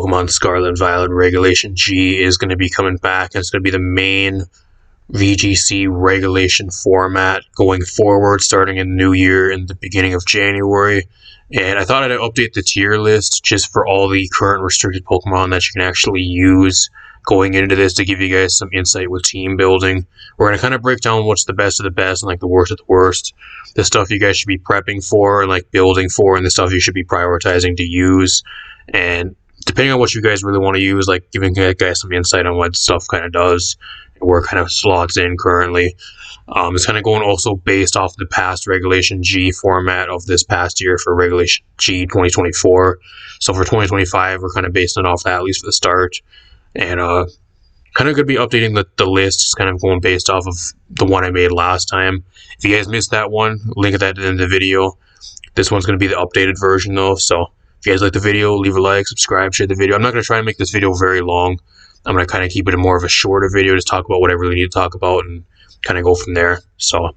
Pokemon Scarlet and Violet Regulation G is going to be coming back, and it's going to be the main VGC regulation format going forward, starting in the new year in the beginning of January. And I thought I'd update the tier list just for all the current restricted Pokemon that you can actually use going into this to give you guys some insight with team building. We're going to kind of break down what's the best of the best and like the worst of the worst, the stuff you guys should be prepping for and like building for, and the stuff you should be prioritizing to use. And depending on what you guys really want to use, like giving you guys some insight on what stuff kind of does and where it kind of slots in currently. It's kind of going also based off the past Regulation G format of this past year for Regulation G 2024. So for 2025, we're kind of basing it off that, at least for the start. And kind of going to be updating the list, just kind of going based off of the one I made last time. If you guys missed that one, link at that in the video. This one's going to be the updated version though. So if you guys like the video, leave a like, subscribe, share the video. I'm not going to try and make this video very long. I'm going to kind of keep it more of a shorter video, just talk about what I really need to talk about and kind of go from there. So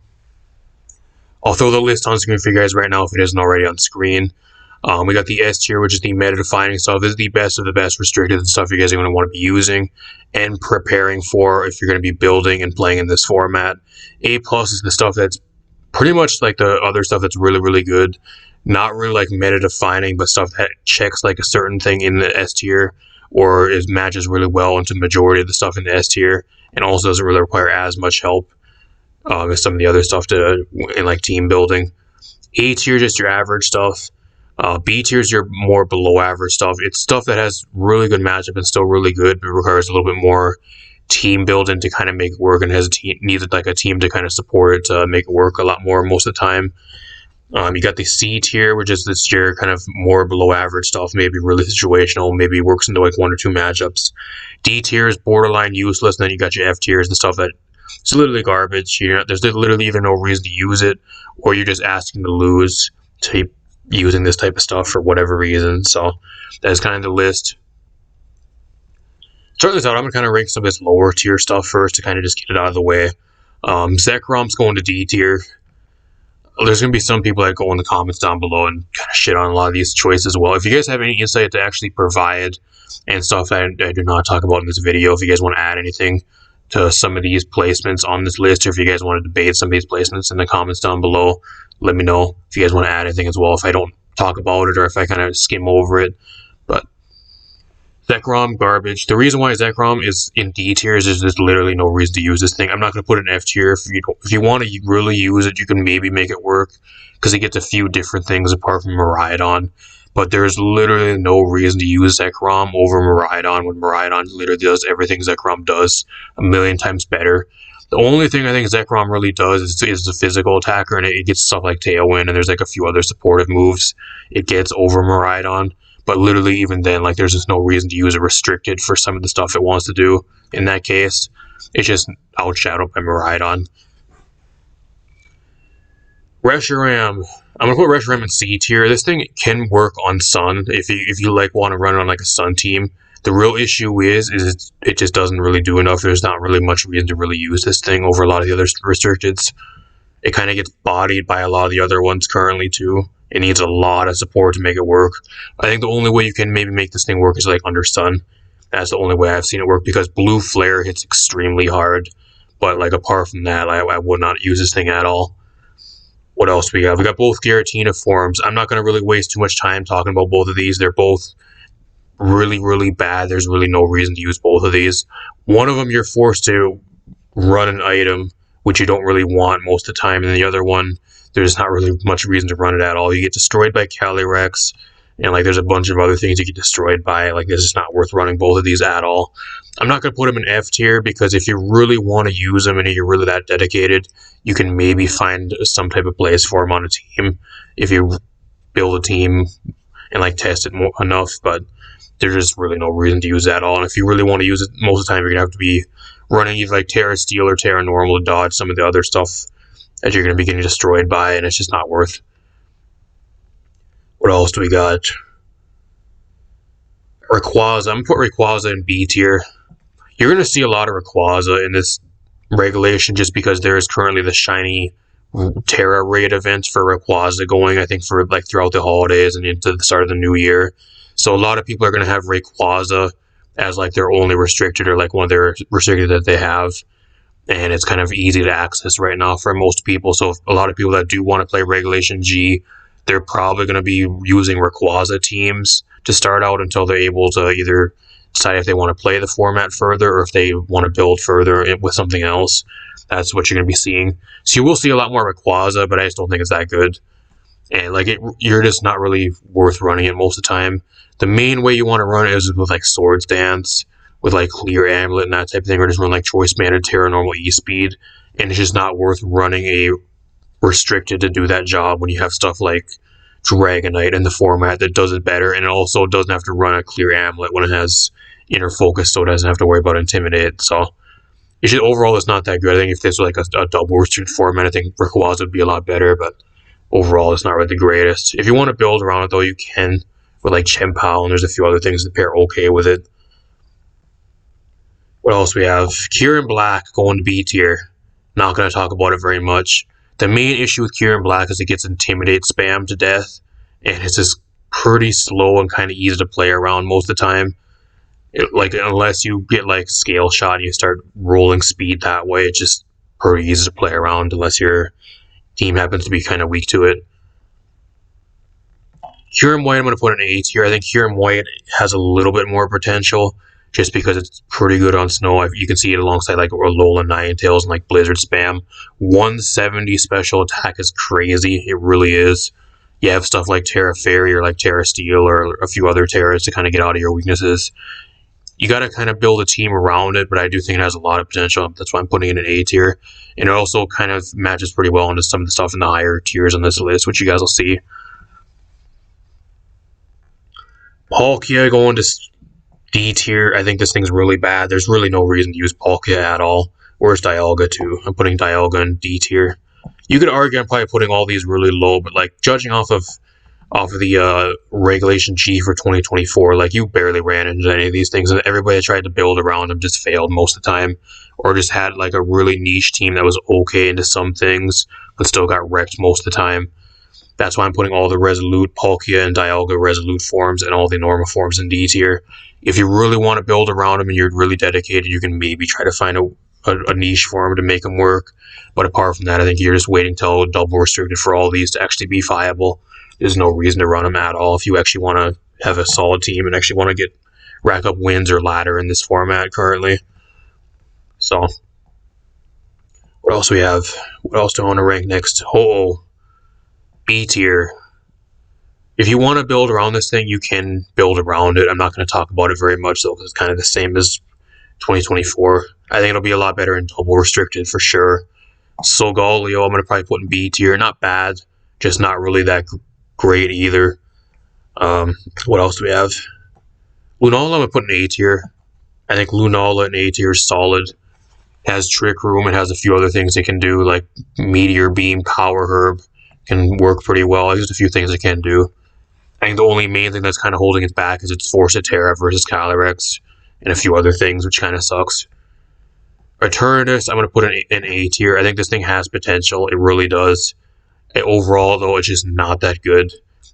I'll throw the list on screen for you guys right now if it isn't already on screen. We got the S tier, which is the meta-defining stuff. This is the best of the best restricted stuff you guys are going to want to be using and preparing for if you're going to be building and playing in this format. A plus is the stuff that's pretty much like the other stuff that's really, really good. Not really like meta-defining, but stuff that checks like a certain thing in the S tier or matches really well into the majority of the stuff in the S tier, and also doesn't really require as much help as some of the other stuff in like team building. A tier, just your average stuff. B tier is your more below average stuff. It's stuff that has really good matchup and still really good, but requires a little bit more team building to kind of make it work, and needs like a team to kind of support it to make it work a lot more most of the time. You got the C tier, which is this your kind of more below average stuff, maybe really situational, maybe works into like 1 or 2 matchups. D tier is borderline useless, and then you got your F tiers, the stuff that it's literally garbage. There's literally either no reason to use it, or you're just asking to lose to using this type of stuff for whatever reason. So that's kind of the list. Start this out, I'm going to kind of rank some of this lower tier stuff first to kind of just get it out of the way. Zekrom's going to D tier. There's going to be some people that go in the comments down below and kind of shit on a lot of these choices as well. If you guys have any insight to actually provide and stuff that I do not talk about in this video, if you guys want to add anything to some of these placements on this list, or if you guys want to debate some of these placements in the comments down below, let me know if you guys want to add anything as well, if I don't talk about it or if I kind of skim over it. But Zekrom, garbage. The reason why Zekrom is in D tier is there's literally no reason to use this thing. I'm not going to put it in F tier. If you want to really use it, you can maybe make it work, because it gets a few different things apart from Miraidon. But there's literally no reason to use Zekrom over Miraidon when Miraidon literally does everything Zekrom does a million times better. The only thing I think Zekrom really does is the physical attacker, and it gets stuff like Tailwind, and there's like a few other supportive moves it gets over Miraidon. But literally even then, like, there's just no reason to use it restricted for some of the stuff it wants to do. In that case, it's just outshadowed by Miraidon. Reshiram. I'm going to put Reshiram in C tier. This thing can work on Sun if you like want to run it on like a Sun team. The real issue is it just doesn't really do enough. There's not really much reason to really use this thing over a lot of the other restricteds. It kind of gets bodied by a lot of the other ones currently too. It needs a lot of support to make it work. I think the only way you can maybe make this thing work is like under Sun. That's the only way I've seen it work, because Blue Flare hits extremely hard. But like apart from that, I would not use this thing at all. What else we got? We got both Giratina forms. I'm not going to really waste too much time talking about both of these. They're both really, really bad. There's really no reason to use both of these. One of them you're forced to run an item, which you don't really want most of the time, and the other one, there's not really much reason to run it at all. You get destroyed by Calyrex, and like there's a bunch of other things you get destroyed by. Like, this is not worth running both of these at all. I'm not going to put them in F tier, because if you really want to use them and you're really that dedicated, you can maybe find some type of place for them on a team if you build a team and like test it enough. But there's just really no reason to use that at all. And if you really want to use it, most of the time you're going to have to be running either like Terra Steel or Terra Normal to dodge some of the other stuff that you're going to be getting destroyed by, and it's just not worth. What else do we got? Rayquaza. I'm going to put Rayquaza in B tier. You're going to see a lot of Rayquaza in this regulation just because there is currently the shiny Terra raid event for Rayquaza going, I think, for like throughout the holidays and into the start of the new year. So a lot of people are going to have Rayquaza as like their only restricted or like one of their restricted that they have. And it's kind of easy to access right now for most people. So a lot of people that do want to play Regulation G, they're probably going to be using Rayquaza teams to start out until they're able to either decide if they want to play the format further or if they want to build further with something else. That's what you're going to be seeing. So you will see a lot more Rayquaza, but I just don't think it's that good. And like you're just not really worth running it most of the time. The main way you want to run it is with like Swords Dance, with like Clear Amulet and that type of thing, or just run like Choice Band, Terra Normal, E-Speed. And it's just not worth running a restricted to do that job when you have stuff like Dragonite in the format that does it better, and it also doesn't have to run a Clear Amulet when it has Inner Focus, so it doesn't have to worry about Intimidate. So overall, it's not that good. I think if this was like a double restricted format, I think Rayquaza would be a lot better, but overall, it's not really the greatest. If you want to build around it, though, you can with like Chien-Pao, and there's a few other things that pair okay with it. What else we have? Kyurem Black going to B tier. Not going to talk about it very much. The main issue with Kyurem Black is it gets Intimidate spam to death, and it's just pretty slow and kind of easy to play around most of the time. Unless you get like Scale Shot and you start rolling speed that way, it's just pretty easy to play around unless your team happens to be kind of weak to it. Kyurem White, I'm going to put an A tier. I think Kyurem White has a little bit more potential just because it's pretty good on snow. You can see it alongside like Alola, Ninetales, and like Blizzard spam. 170 special attack is crazy. It really is. You have stuff like Terra Fairy or like Terra Steel or a few other Terras to kind of get out of your weaknesses. You got to kind of build a team around it, but I do think it has a lot of potential. That's why I'm putting it in an A tier. And it also kind of matches pretty well into some of the stuff in the higher tiers on this list, which you guys will see. Palkia going to D tier. I think this thing's really bad. There's really no reason to use Palkia at all. Where's Dialga too? I'm putting Dialga in D tier. You could argue I'm probably putting all these really low, but like judging off of the Regulation G for 2024, like you barely ran into any of these things, and everybody that tried to build around them just failed most of the time, or just had like a really niche team that was okay into some things, but still got wrecked most of the time. That's why I'm putting all the Resolute, Palkia, and Dialga Resolute forms and all the normal forms in D tier. If you really want to build around them and you're really dedicated, you can maybe try to find a niche form to make them work. But apart from that, I think you're just waiting till double restricted for all these to actually be viable. There's no reason to run them at all if you actually want to have a solid team and actually want to rack up wins or ladder in this format currently. So, what else do we have? What else do I want to rank next? B tier. If you want to build around this thing, you can build around it. I'm not going to talk about it very much, though, because it's kind of the same as 2024. I think it'll be a lot better in double restricted for sure. Solgaleo, I'm going to probably put in B tier. Not bad, just not really that great either. What else do we have? Lunala, I'm going to put in A tier. I think Lunala in A tier is solid. It has Trick Room. It has a few other things it can do, like Meteor Beam, Power Herb. Can work pretty well. There's a few things it can do. I think the only main thing that's kind of holding it back is its Force of Terra versus Calyrex and a few other things, which kind of sucks. Eternatus, I'm going to put in A tier. I think this thing has potential. It really does. Overall, though, it's just not that good.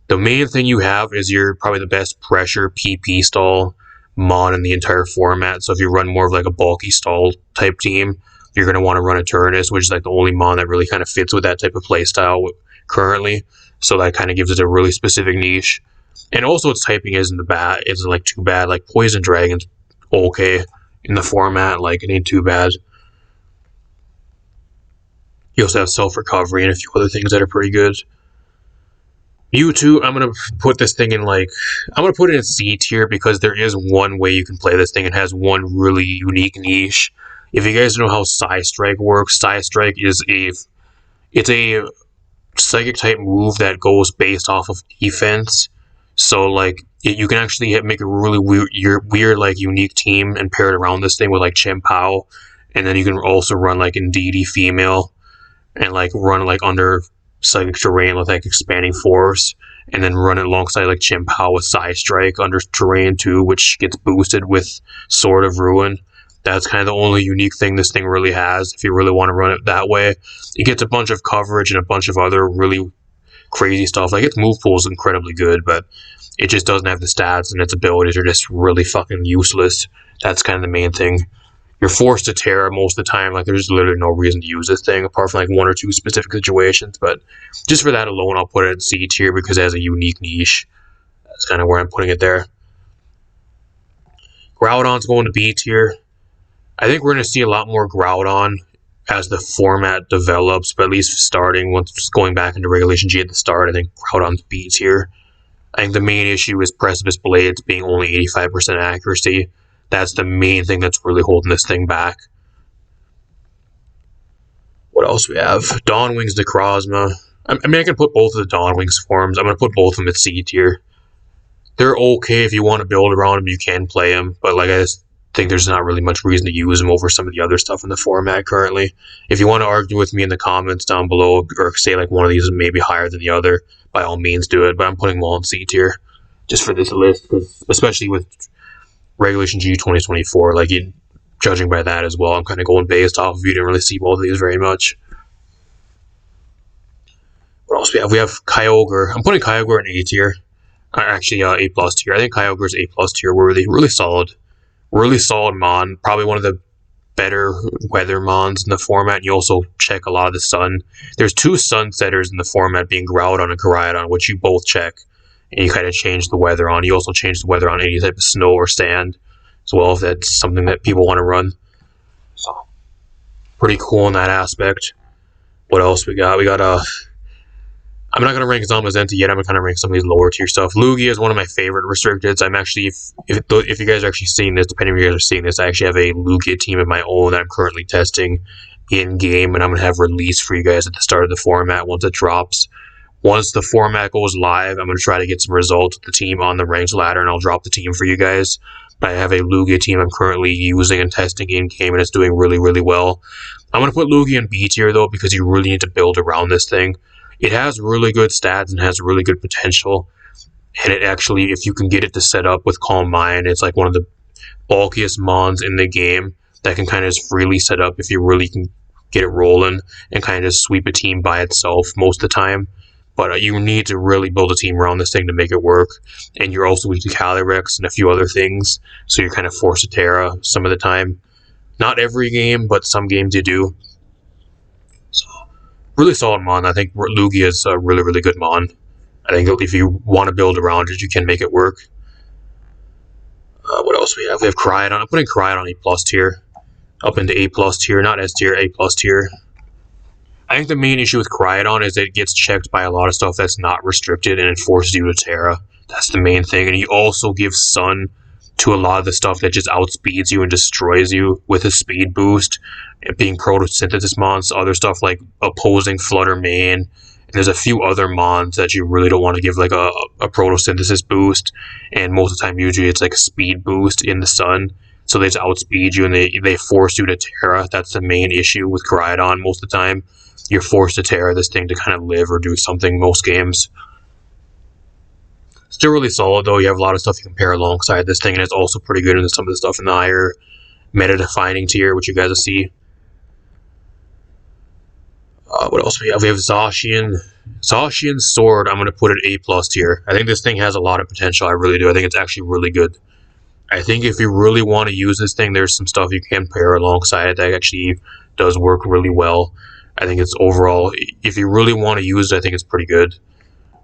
The main thing you have is you're probably the best pressure PP stall mon in the entire format. So if you run more of like a bulky stall type team, you're going to want to run Eternatus, which is like the only mon that really kind of fits with that type of playstyle currently. So that kind of gives it a really specific niche. And also its typing isn't like too bad. Like Poison Dragon's okay in the format. Like it ain't too bad. You also have Self-Recovery and a few other things that are pretty good. Mewtwo, I'm going to put this thing in I'm going to put it in C tier because there is one way you can play this thing. It has one really unique niche. If you guys know how Psystrike works, Psystrike is it's a psychic type move that goes based off of defense. So like you can actually make a really weird like unique team and pair it around this thing with like Chien-Pao, and then you can also run like Indeedee female and like run like under Psychic Terrain with like Expanding Force, and then run it alongside like Chien-Pao with Psystrike under Terrain too, which gets boosted with Sword of Ruin. That's kind of the only unique thing this thing really has. If you really want to run it that way, it gets a bunch of coverage and a bunch of other really crazy stuff. Like, its move pool is incredibly good, but it just doesn't have the stats, and its abilities are just really fucking useless. That's kind of the main thing. You're forced to Terra most of the time. Like, there's literally no reason to use this thing apart from like one or two specific situations. But just for that alone, I'll put it in C tier because it has a unique niche. That's kind of where I'm putting it there. Groudon's going to B tier. I think we're going to see a lot more Groudon as the format develops, but at least starting, once going back into Regulation G at the start, I think Groudon's B tier. I think the main issue is Precipice Blades being only 85% accuracy. That's the main thing that's really holding this thing back. What else we have? Dawnwing's Necrozma. I mean, I can put both of the Dawnwings forms. I'm going to put both of them at C tier. They're okay if you want to build around them, you can play them, but like, I just think there's not really much reason to use them over some of the other stuff in the format currently. If you want to argue with me in the comments down below, or say like one of these is maybe higher than the other, by all means do it, but I'm putting them all in C tier just for this list, because especially with Regulation G 2024, like, judging by that as well, I'm kind of going based off of, you didn't really see both of these very much. What else we have? We have Kyogre. I'm putting Kyogre in A tier. Actually, A plus tier. I think Kyogre's A plus tier worthy. Really solid mon. Probably one of the better weather mons in the format. You also check a lot of the sun. There's two sun setters in the format, being Groudon and Koraidon, which you both check, and you kind of change the weather on. You also change the weather on any type of snow or sand as well, if that's something that people want to run. So, pretty cool in that aspect. What else we got? We got I'm not going to rank Zamazenta yet. I'm going to kind of rank some of these lower tier stuff. Lugia is one of my favorite restricteds. I'm actually, if you guys are actually seeing this, depending if you guys are seeing this, I actually have a Lugia team of my own that I'm currently testing in game, and I'm going to have release for you guys at the start of the format once it drops. Once the format goes live, I'm going to try to get some results with the team on the ranked ladder, and I'll drop the team for you guys. But I have a Lugia team I'm currently using and testing in game, and it's doing really, really well. I'm going to put Lugia in B tier, though, because you really need to build around this thing. It has really good stats and has really good potential. And it actually, if you can get it to set up with Calm Mind, it's like one of the bulkiest mons in the game that can kind of just freely set up if you really can get it rolling and kind of just sweep a team by itself most of the time. But you need to really build a team around this thing to make it work. And you're also weak to Calyrex and a few other things, so you're kind of forced to Terra some of the time. Not every game, but some games you do. So, really solid mon. I think Lugia is a really, really good mon. I think if you want to build around it, you can make it work. What else we have? We have Koraidon. I'm putting Koraidon A plus tier. Up into A plus tier, not S tier, A plus tier. I think the main issue with Koraidon is that it gets checked by a lot of stuff that's not restricted, and it forces you to Terra. That's the main thing. And he also gives Sun to a lot of the stuff that just outspeeds you and destroys you with a speed boost. Being photosynthesis mons, other stuff like opposing Flutter Mane. And there's a few other mons that you really don't want to give like a photosynthesis boost. And most of the time, usually it's like a speed boost in the sun. So they just outspeed you and they force you to Terra. That's the main issue with Koraidon most of the time. You're forced to Terra this thing to kind of live or do something most games. Still really solid, though. You have a lot of stuff you can pair alongside this thing, and it's also pretty good in some of the stuff in the higher meta-defining tier, which you guys will see. What else we have? We have Zacian. Zacian's Sword, I'm going to put it A plus tier. I think this thing has a lot of potential. I really do. I think it's actually really good. I think if you really want to use this thing, there's some stuff you can pair alongside it that actually does work really well. I think it's overall, if you really want to use it, I think it's pretty good.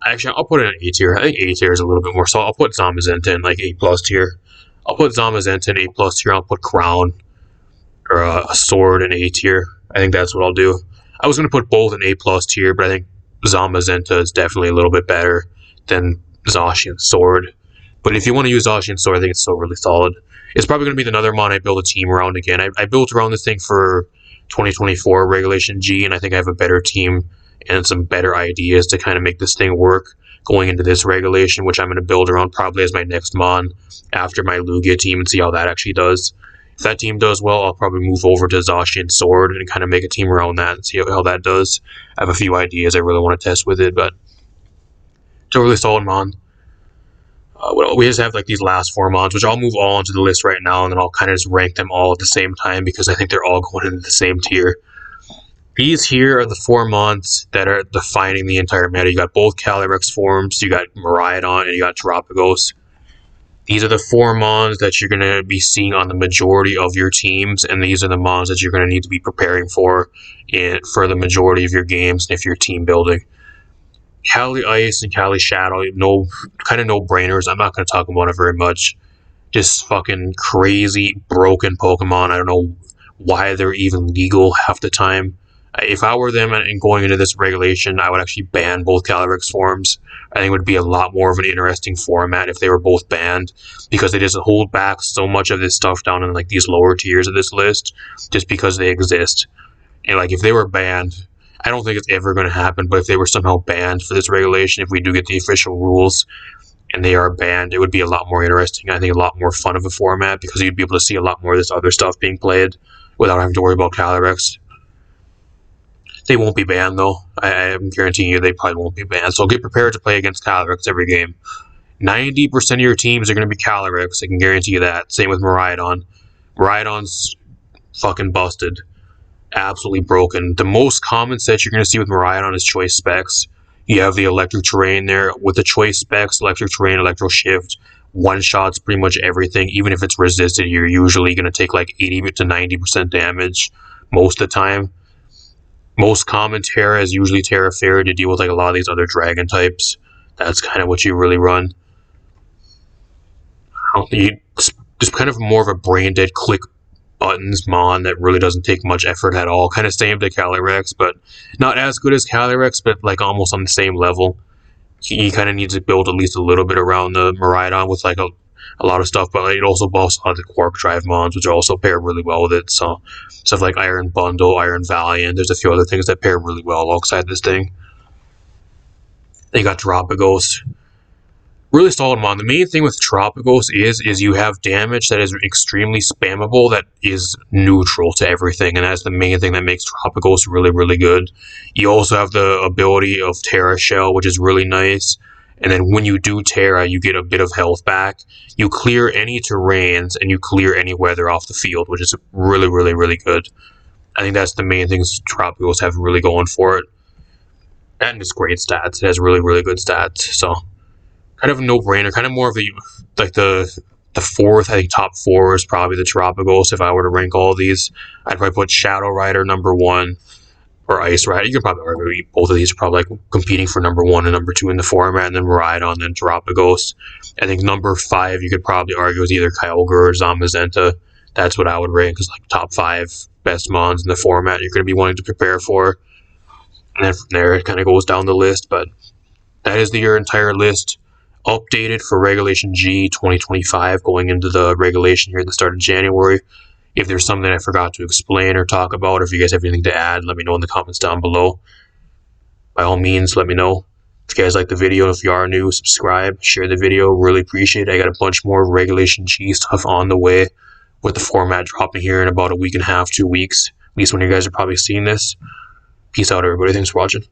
Actually, I'll put it in A tier. I think A tier is a little bit more, so I'll put Zamazenta in like A plus tier. I'll put Zamazenta in A plus tier. I'll put Crown or a Sword in A tier. I think that's what I'll do. I was going to put both in A plus tier, but I think Zamazenta is definitely a little bit better than Zacian Sword. But if you want to use Zacian Sword, I think it's still really solid. It's probably going to be another mon I build a team around again. I built around this thing for 2024 Regulation G, and I think I have a better team and some better ideas to kind of make this thing work going into this regulation, which I'm going to build around probably as my next mon after my Lugia team and see how that actually does. If that team does well, I'll probably move over to Zacian Sword and kind of make a team around that and see how that does. I have a few ideas I really want to test with it, but it's a really solid mon. We just have like these last four mons, which I'll move all into the list right now, and then I'll kind of just rank them all at the same time because I think they're all going into the same tier. These here are the 4 mons that are defining the entire meta. You got both Calyrex forms, you got Miraidon, and you got Terapagos. These are the 4 mons that you're going to be seeing on the majority of your teams, and these are the mons that you're going to need to be preparing for the majority of your games if you're team building. Cali Ice and Cali Shadow, kind of no-brainers. I'm not going to talk about it very much. Just fucking crazy, broken Pokemon. I don't know why they're even legal half the time. If I were them and going into this regulation, I would actually ban both Calyrex forms. I think it would be a lot more of an interesting format if they were both banned, because they just hold back so much of this stuff down in like these lower tiers of this list just because they exist. And like if they were banned, I don't think it's ever going to happen, but if they were somehow banned for this regulation, if we do get the official rules and they are banned, it would be a lot more interesting. I think a lot more fun of a format, because you'd be able to see a lot more of this other stuff being played without having to worry about Calyrex. They won't be banned, though. I'm guaranteeing you they probably won't be banned. So get prepared to play against Calyrex every game. 90% of your teams are going to be Calyrex. I can guarantee you that. Same with Miraidon. Miraidon's fucking busted. Absolutely broken. The most common set you're going to see with Miraidon is Choice Specs. You have the Electric Terrain there. With the Choice Specs, Electric Terrain, Electro Shift, one-shots pretty much everything. Even if it's resisted, you're usually going to take like 80 to 90% damage most of the time. Most common Terra is usually Terra Fairy to deal with like a lot of these other dragon types. That's kind of what you really run. Just kind of more of a brain dead click buttons mon that really doesn't take much effort at all. Kind of same to Calyrex, but not as good as Calyrex, but like almost on the same level. You kind of need to build at least a little bit around the Miraidon with like a lot of stuff, but like, it also buffs a lot of the Quark Drive mons, which are also pair really well with it. So stuff like Iron Bundle, Iron Valiant, there's a few other things that pair really well alongside this thing. Then you got Terapagos. Really solid mon. The main thing with Terapagos is you have damage that is extremely spammable that is neutral to everything, and that's the main thing that makes Terapagos really, really good. You also have the ability of Terra Shell, which is really nice. And then when you do Terra, you get a bit of health back. You clear any terrains, and you clear any weather off the field, which is really, really, really good. I think that's the main things Terapagos have really going for it. And it's great stats. It has really, really good stats. So kind of a no-brainer. Kind of more of the fourth, I think top 4 is probably the Terapagos. If I were to rank all of these, I'd probably put Shadow Rider number 1. Or Ice Rider. You can probably argue both of these are probably like competing for number 1 and number 2 in the format, and then Miraidon, and then Terapagos. I think number 5 you could probably argue is either Kyogre or Zamazenta. That's what I would rank as like top 5 best mons in the format you're going to be wanting to prepare for. And then from there it kind of goes down the list, but that is your entire list updated for Regulation G 2025 going into the regulation here at the start of January. If there's something I forgot to explain or talk about, or if you guys have anything to add, let me know in the comments down below. By all means, let me know. If you guys like the video, if you are new, subscribe, share the video. Really appreciate it. I got a bunch more Regulation G stuff on the way with the format dropping here in about a week and a half, 2 weeks. At least when you guys are probably seeing this. Peace out, everybody. Thanks for watching.